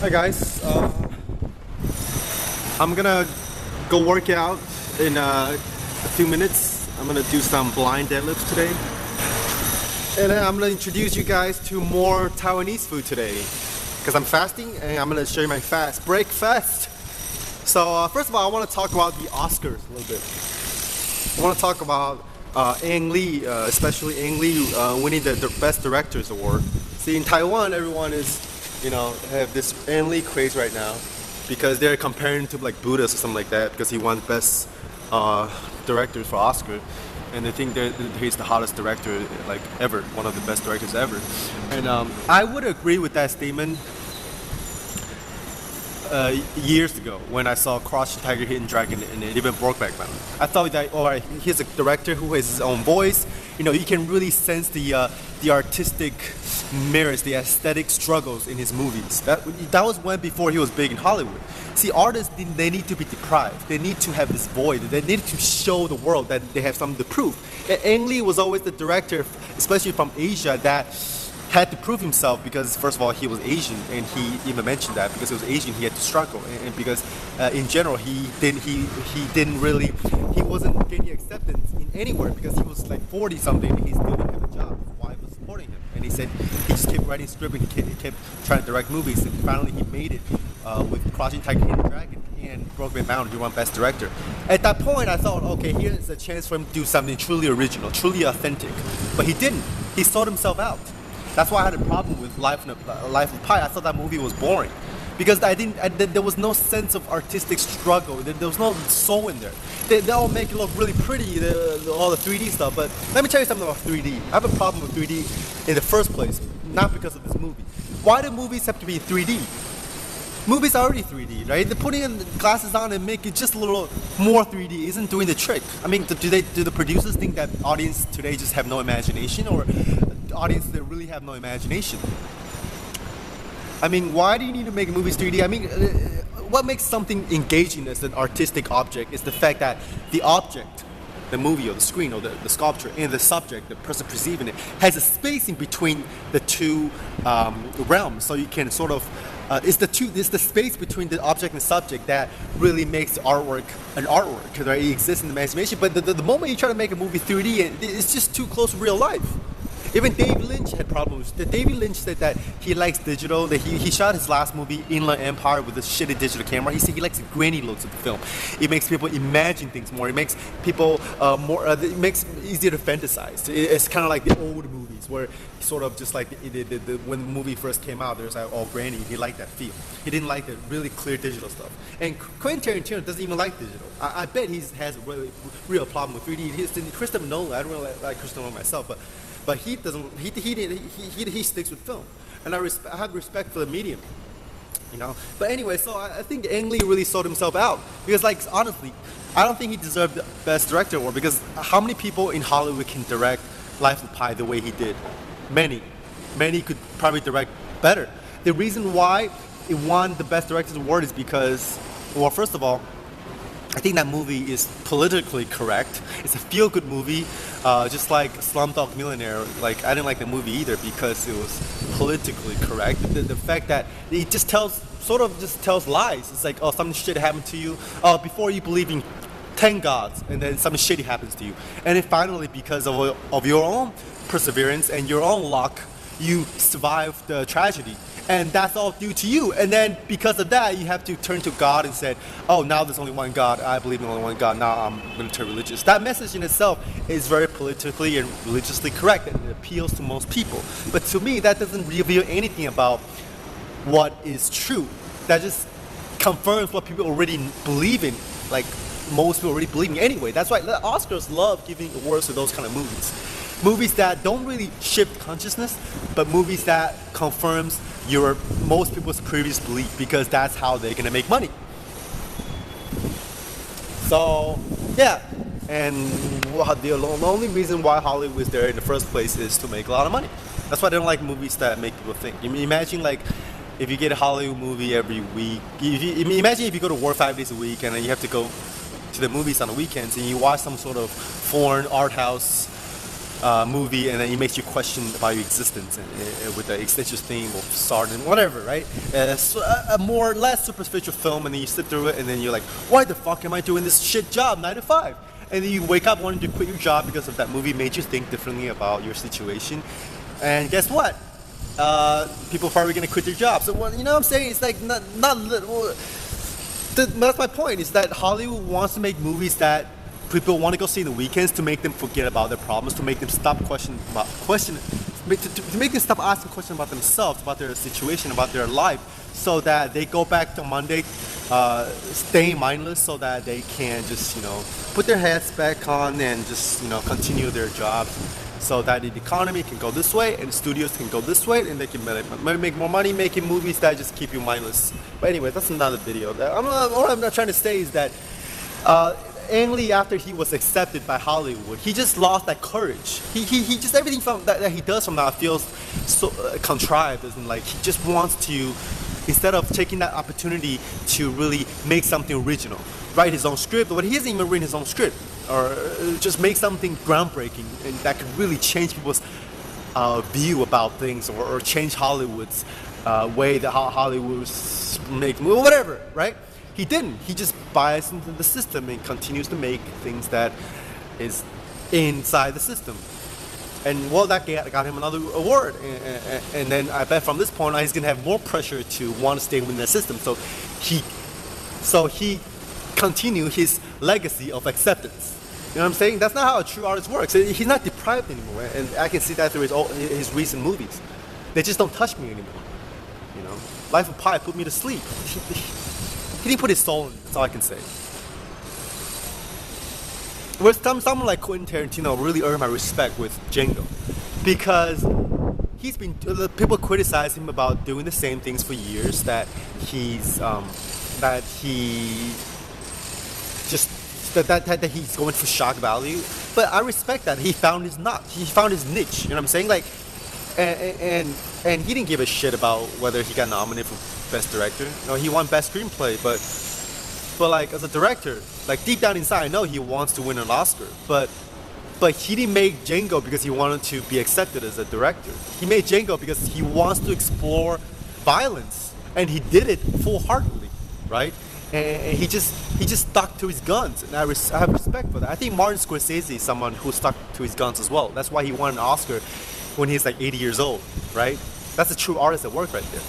Hi guys, I'm gonna go work out in a few minutes. I'm gonna do some blind deadlifts today. And then I'm gonna introduce you guys to more Taiwanese food today. Because I'm fasting and I'm gonna show you my fast. Breakfast! So first of all, I wanna talk about the Oscars a little bit. I wanna talk about Ang Lee, especially Ang Lee winning the Best Directors Award. See, in Taiwan, everyone is, have this Ang Lee craze right now because they're comparing him to like Buddha or something like that because he won Best Directors for Oscar. And they think that he's the hottest director like ever, one of the best directors ever. And I would agree with that statement years ago when I saw Crouching Tiger, Hidden Dragon, and even Brokeback Mountain. I thought that, all right, he's a director who has his own voice. You can really sense the artistic merits, the aesthetic struggles in his movies. That was when before he was big in Hollywood. See, artists, they need to be deprived. They need to have this void. They need to show the world that they have something to prove. And Ang Lee was always the director, especially from Asia, that had to prove himself because, first of all, he was Asian, and he even mentioned that because he was Asian, he had to struggle, and because in general he wasn't gaining acceptance in anywhere because he was like 40 something and he still didn't have a job. His wife was supporting him, and he said he just kept writing script and he kept trying to direct movies, and finally he made it with Crouching Tiger, Hidden Dragon and Brokeback Mountain. He won Best Director. At that point, I thought, okay, here's a chance for him to do something truly original, truly authentic, but he didn't. He sold himself out. That's why I had a problem with Life of Pi. I thought that movie was boring because there was no sense of artistic struggle. There was no soul in there. They all make it look really pretty, all the 3D stuff. But let me tell you something about 3D. I have a problem with 3D in the first place, not because of this movie. Why do movies have to be 3D? Movies are already 3D, right? They're putting in glasses on and make it just a little more 3D isn't doing the trick. I mean, do the producers think that audience today just have no imagination, or audience that really have no imagination? I mean, why do you need to make movies 3D? I mean, what makes something engaging as an artistic object is the fact that the object, the movie or the screen or the sculpture, and the subject, the person perceiving it, has a space in between the two realms, so you can sort of it's the space between the object and subject that really makes the artwork an artwork, right? It exists in the imagination, but the moment you try to make a movie 3D, it's just too close to real life. Even David Lynch had problems. David Lynch said that he likes digital, that he shot his last movie, Inland Empire, with a shitty digital camera. He said he likes the grainy looks of the film. It makes people imagine things more. It makes people it makes it easier to fantasize. It's kind of like the old movies where sort of just like when the movie first came out, there's like all grainy. He liked that feel. He didn't like the really clear digital stuff. And Quentin Tarantino doesn't even like digital. I bet he has a really real problem with 3D. Christopher Nolan, I don't really like Christopher Nolan myself, but he doesn't. He sticks with film, and I have respect for the medium, But anyway, so I think Ang Lee really sold himself out because, like, honestly, I don't think he deserved the Best Director award because how many people in Hollywood can direct Life of Pi the way he did? Many could probably direct better. The reason why it won the Best Director's award is because, well, first of all, I think that movie is politically correct. It's a feel-good movie, just like Slumdog Millionaire. Like, I didn't like the movie either because it was politically correct. The fact that it just tells lies. It's like, oh, something shit happened to you. Before you believe in 10 gods, and then something shitty happens to you. And then finally, because of your own perseverance and your own luck, you survive the tragedy. And that's all due to you. And then because of that, you have to turn to God and say, oh, now there's only one God. I believe in only one God. Now I'm going to turn religious. That message in itself is very politically and religiously correct, and it appeals to most people. But to me, that doesn't reveal anything about what is true. That just confirms what people already believe in, like most people already believe in anyway. That's why the Oscars love giving awards to those kind of movies. Movies that don't really shift consciousness, but movies that confirms most people's previous belief, because that's how they're gonna make money. So yeah, and the only reason why Hollywood is there in the first place is to make a lot of money. That's why they don't like movies that make people think. Imagine like if you get a Hollywood movie every week. Imagine if you go to work 5 days a week and then you have to go to the movies on the weekends and you watch some sort of foreign art house movie, and then it makes you question about your existence, and with the extension theme of Sardin, whatever, right? A more less superficial film, and then you sit through it, and then you're like, why the fuck am I doing this shit job 9 to 5? And then you wake up wanting to quit your job because of that movie made you think differently about your situation. And guess what? People are probably gonna quit their jobs. So you know what I'm saying? It's like that's my point. Is that Hollywood wants to make movies that people want to go see in the weekends to make them forget about their problems, to make them stop to make them stop asking questions about themselves, about their situation, about their life, so that they go back to Monday, staying mindless, so that they can just put their heads back on and just continue their jobs, so that the economy can go this way and the studios can go this way, and they can make more money making movies that just keep you mindless. But anyway, that's another video. What I'm not trying to say is that Ang Lee, after he was accepted by Hollywood, he just lost that courage. He just everything from that he does from now feels so contrived, and like he just wants to, instead of taking that opportunity to really make something original, write his own script, but he hasn't even written his own script, or just make something groundbreaking and that could really change people's view about things, or change Hollywood's way that how Hollywood make movies, whatever, right? He didn't. He just buys into the system and continues to make things that is inside the system. And well, that got him another award. And then I bet from this point on, he's gonna have more pressure to want to stay within the system. So he continue his legacy of acceptance. You know what I'm saying? That's not how a true artist works. He's not deprived anymore, and I can see that through his recent movies. They just don't touch me anymore. Life of Pi put me to sleep. He didn't put his soul in. That's all I can say. With someone like Quentin Tarantino really earned my respect with Django, because he's been people criticize him about doing the same things for years. That he's going for shock value. But I respect that he found his niche. You know what I'm saying? Like, and he didn't give a shit about whether he got nominated for Best Director. He won Best Screenplay, but like as a director, like deep down inside, I know he wants to win an Oscar. But he didn't make Django because he wanted to be accepted as a director. He made Django because he wants to explore violence, and he did it full-heartedly, right? And he just stuck to his guns, and I have respect for that. I think Martin Scorsese is someone who stuck to his guns as well. That's why he won an Oscar when he's like 80 years old, right? That's a true artist at work right there.